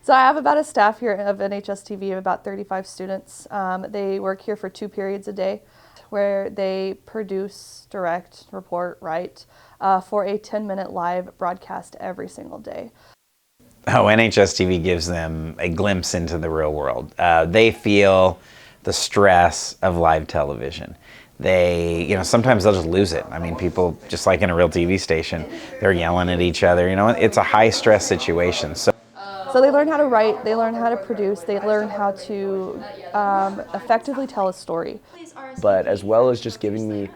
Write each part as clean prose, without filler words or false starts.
So I have about a staff here of NHSTv of about 35 students. They work here for 2 periods a day where they produce, direct, report, write for a 10-minute live broadcast every single day. Oh, NHSTv gives them a glimpse into the real world. They feel the stress of live television. They, sometimes they'll just lose it. I mean, people, just like in a real TV station, they're yelling at each other. It's a high stress situation. So they learn how to write, they learn how to produce, they learn how to effectively tell a story. But as well as just giving me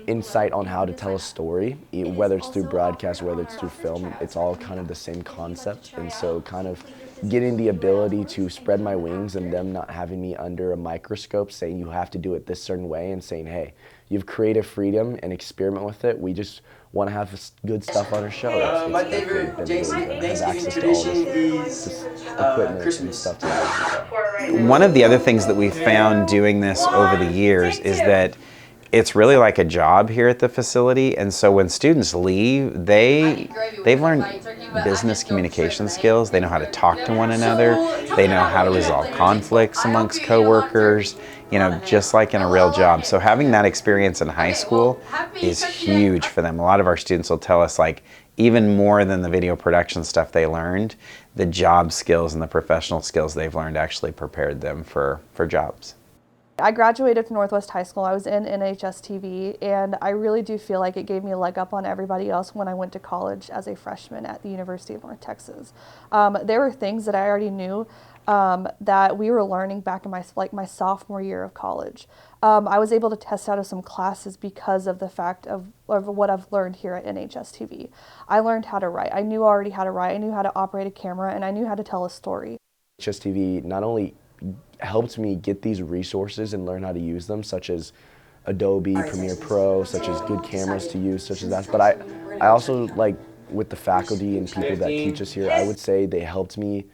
insight on how to tell a story, whether it's through broadcast, whether it's through film, it's all kind of the same concept. And so kind of getting the ability to spread my wings and them not having me under a microscope saying you have to do it this certain way and saying, hey, you have creative freedom and experiment with it. We just want to have good stuff on our show. My favorite Thanksgiving tradition is Christmas. One of the other things that we found doing this over the years is that it's really like a job here at the facility, and so when students leave, they've learned business communication skills. They know how to talk to one another. They know how to resolve conflicts amongst coworkers, just like in a real job. So having that experience in high school is huge for them. A lot of our students will tell us, like, even more than the video production stuff they learned, the job skills and the professional skills they've learned actually prepared them for jobs. I graduated from Northwest High School. I was in NHSTv, and I really do feel like it gave me a leg up on everybody else when I went to college as a freshman at the University of North Texas. There were things that I already knew that we were learning back in my sophomore year of college. I was able to test out of some classes because of the fact of what I've learned here at NHSTv. I learned how to write. I knew already how to write. I knew how to operate a camera, and I knew how to tell a story. NHSTv not only helped me get these resources and learn how to use them, such as Adobe Premiere Pro, such as good cameras to use, such as that. But I also, like, with the faculty and people that teach us here, I would say they helped me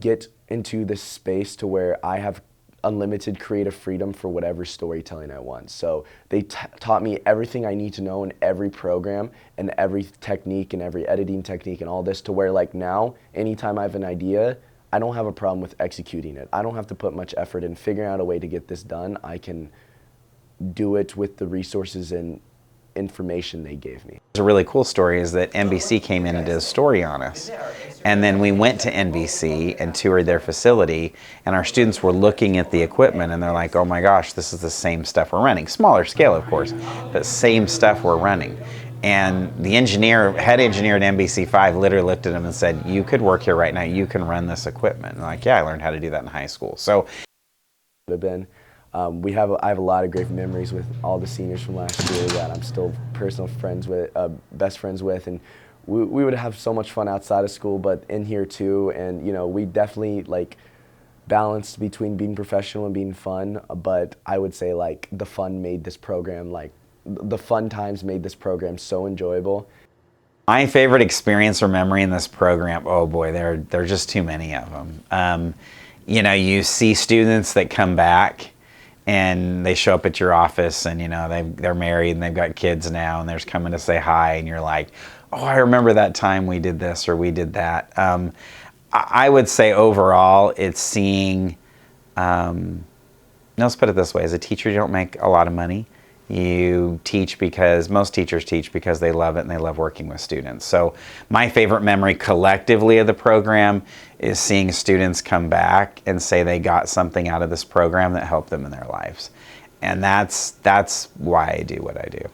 get into this space to where I have unlimited creative freedom for whatever storytelling I want. So they taught me everything I need to know in every program and every technique and every editing technique and all this, to where, like, now, anytime I have an idea, I don't have a problem with executing it. I don't have to put much effort in figuring out a way to get this done. I can do it with the resources and information they gave me. A really cool story is that NBC came in and did a story on us. And then we went to NBC and toured their facility, and our students were looking at the equipment and they're like, oh my gosh, this is the same stuff we're running. Smaller scale, of course, but same stuff we're running. And the head engineer at NBC5 literally looked at him and said, you could work here right now, you can run this equipment. And I'm like, yeah, I learned how to do that in high school. So I have a lot of great memories with all the seniors from last year that I'm still personal friends with, best friends with, and we would have so much fun outside of school, but in here too. And we definitely balanced between being professional and being fun. But I would say the fun made this program the fun times made this program so enjoyable. My favorite experience or memory in this program, oh boy, there are just too many of them. You see students that come back and they show up at your office and they're married and they've got kids now and they're just coming to say hi, and you're like, oh, I remember that time we did this or we did that. I would say overall it's seeing, let's put it this way, as a teacher you don't make a lot of money. You teach because most teachers teach because they love it and they love working with students. So my favorite memory collectively of the program is seeing students come back and say they got something out of this program that helped them in their lives. And that's why I do what I do.